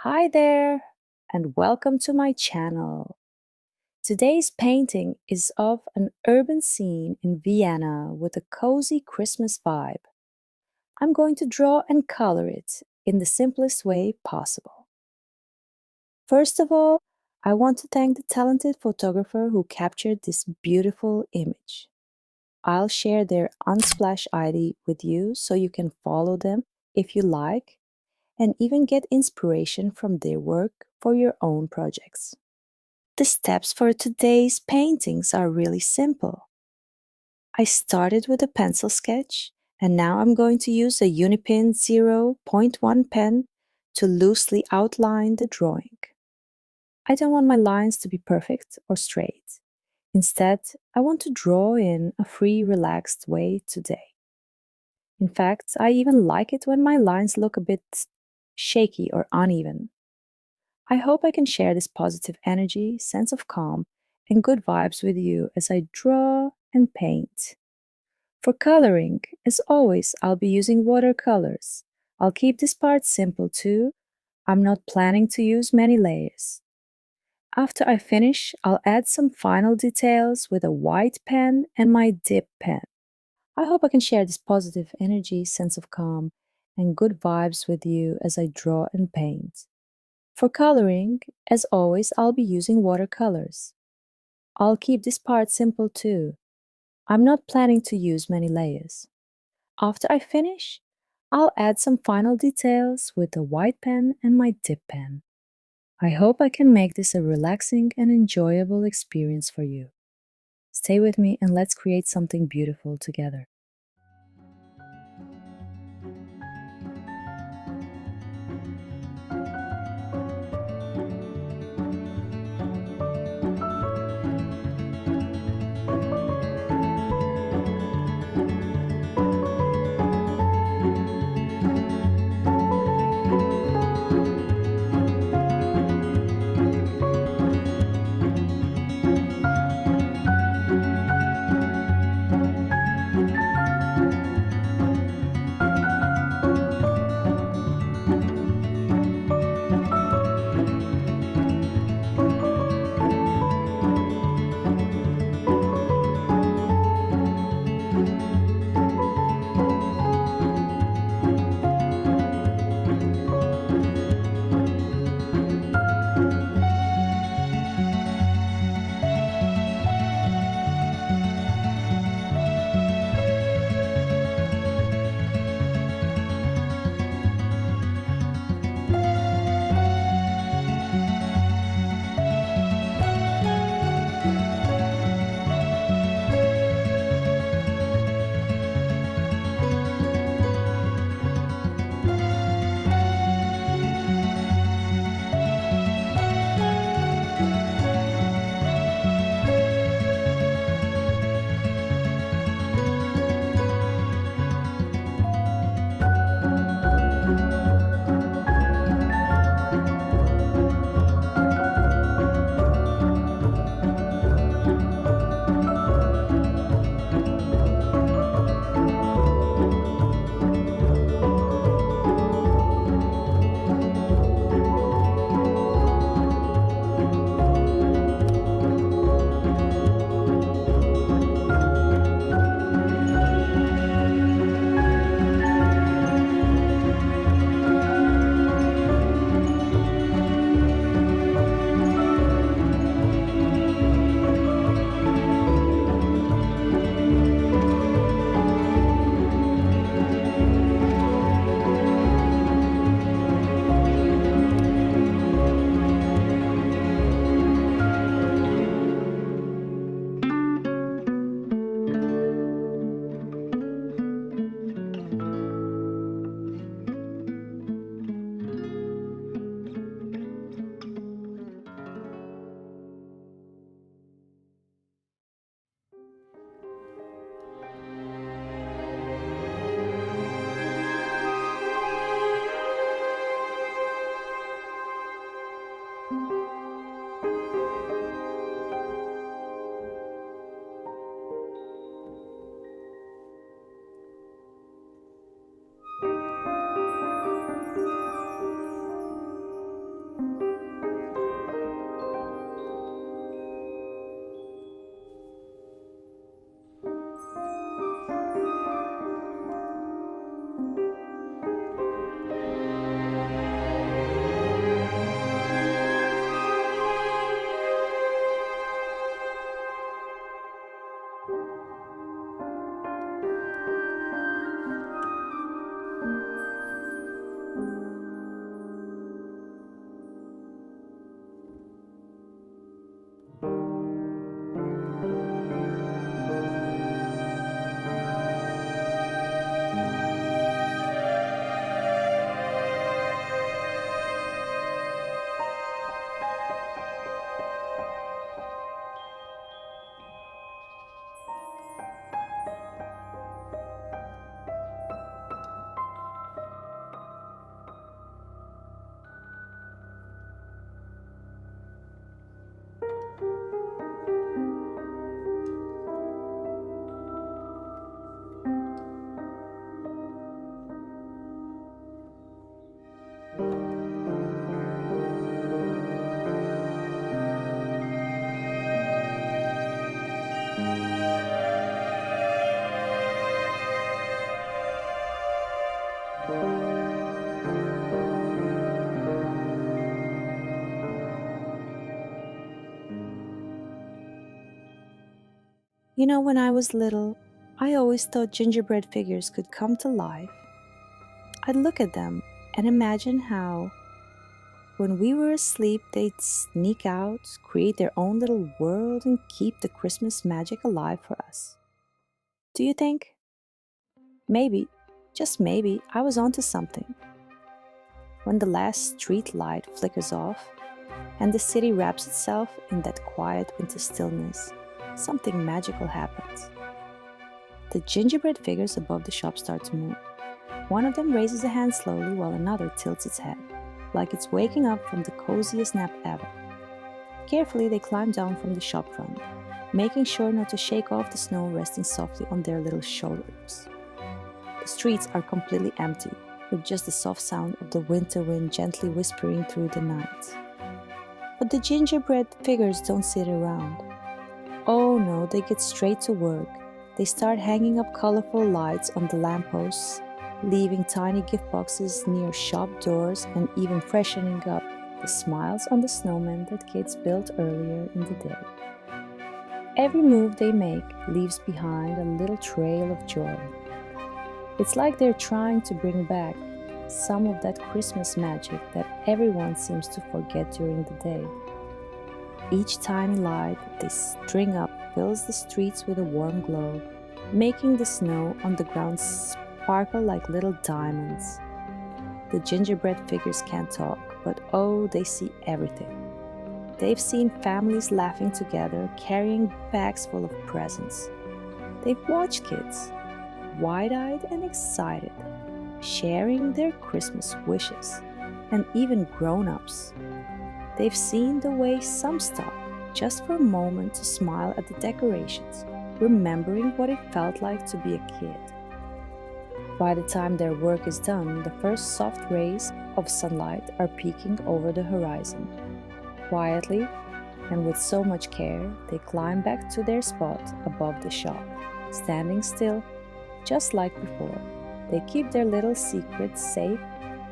Hi there, and welcome to my channel. Today's painting is of an urban scene in Vienna with a cozy Christmas vibe. I'm going to draw and color it in the simplest way possible. First of all, I want to thank the talented photographer who captured this beautiful image. I'll share their Unsplash ID with you so you can follow them if you like and even get inspiration from their work for your own projects. The steps for today's paintings are really simple. I started with a pencil sketch and now I'm going to use a Unipin 0.1 pen to loosely outline the drawing. I don't want my lines to be perfect or straight. Instead, I want to draw in a free, relaxed way today. In fact, I even like it when my lines look a bit shaky or uneven. I hope I can share this positive energy, sense of calm, and good vibes with you as I draw and paint. For coloring, as always, I'll be using watercolors. I'll keep this part simple too. I'm not planning to use many layers. After I finish, I'll add some final details with a white pen and my dip pen. I hope I can share this positive energy, sense of calm, and good vibes with you as I draw and paint. For coloring, as always, I'll be using watercolors. I'll keep this part simple too. I'm not planning to use many layers. After I finish, I'll add some final details with the white pen and my dip pen. I hope I can make this a relaxing and enjoyable experience for you. Stay with me and let's create something beautiful together. When I was little, I always thought gingerbread figures could come to life. I'd look at them and imagine how, when we were asleep, they'd sneak out, create their own little world, and keep the Christmas magic alive for us. Do you think? Maybe, just maybe, I was onto something. When the last street light flickers off and the city wraps itself in that quiet winter stillness, something magical happens. The gingerbread figures above the shop start to move. One of them raises a hand slowly while another tilts its head, like it's waking up from the coziest nap ever. Carefully, they climb down from the shop front, making sure not to shake off the snow resting softly on their little shoulders. The streets are completely empty, with just the soft sound of the winter wind gently whispering through the night. But the gingerbread figures don't sit around. Oh no, they get straight to work. They start hanging up colorful lights on the lampposts, leaving tiny gift boxes near shop doors, and even freshening up the smiles on the snowmen that kids built earlier in the day. Every move they make leaves behind a little trail of joy. It's like they're trying to bring back some of that Christmas magic that everyone seems to forget during the day. Each tiny light they string up fills the streets with a warm glow, making the snow on the ground sparkle like little diamonds. The gingerbread figures can't talk, but oh, they see everything. They've seen families laughing together, carrying bags full of presents. They've watched kids, wide-eyed and excited, sharing their Christmas wishes, and even grown-ups. They've seen the way some stop just for a moment to smile at the decorations, remembering what it felt like to be a kid. By the time their work is done, the first soft rays of sunlight are peeking over the horizon. Quietly, and with so much care, they climb back to their spot above the shop, standing still, just like before. They keep their little secrets safe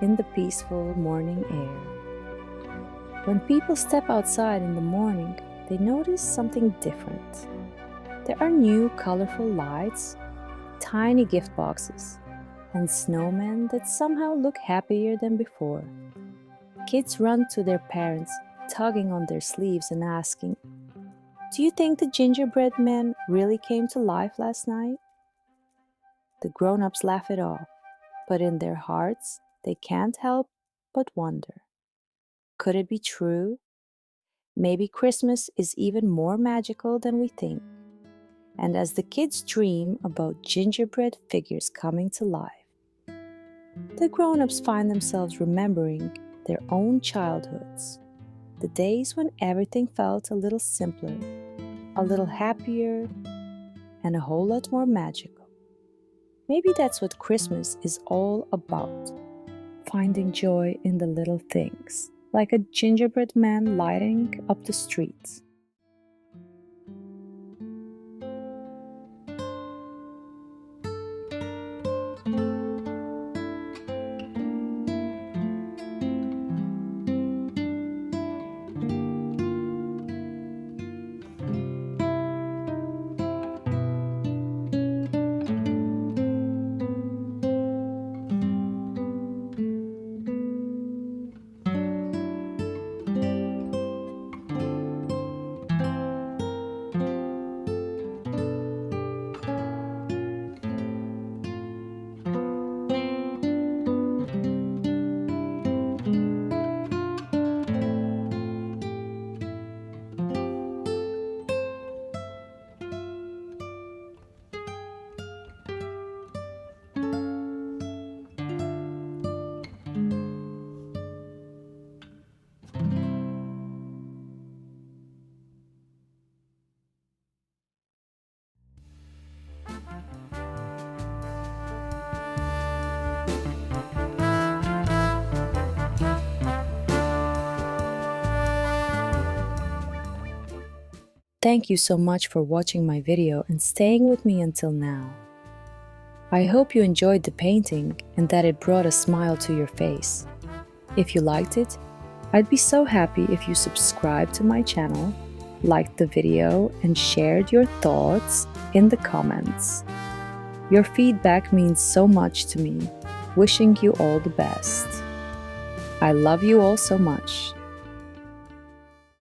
in the peaceful morning air. When people step outside in the morning, they notice something different. There are new colorful lights, tiny gift boxes, and snowmen that somehow look happier than before. Kids run to their parents, tugging on their sleeves and asking, "Do you think the gingerbread men really came to life last night?" The grown-ups laugh it off, but in their hearts, they can't help but wonder. Could it be true? Maybe Christmas is even more magical than we think. And as the kids dream about gingerbread figures coming to life, the grown-ups find themselves remembering their own childhoods, the days when everything felt a little simpler, a little happier, and a whole lot more magical. Maybe that's what Christmas is all about, finding joy in the little things, like a gingerbread man lighting up the streets. Thank you so much for watching my video and staying with me until now. I hope you enjoyed the painting and that it brought a smile to your face. If you liked it, I'd be so happy if you subscribe to my channel liked the video, and shared your thoughts in the comments. Your feedback means so much to me. Wishing you all the best. I love you all so much.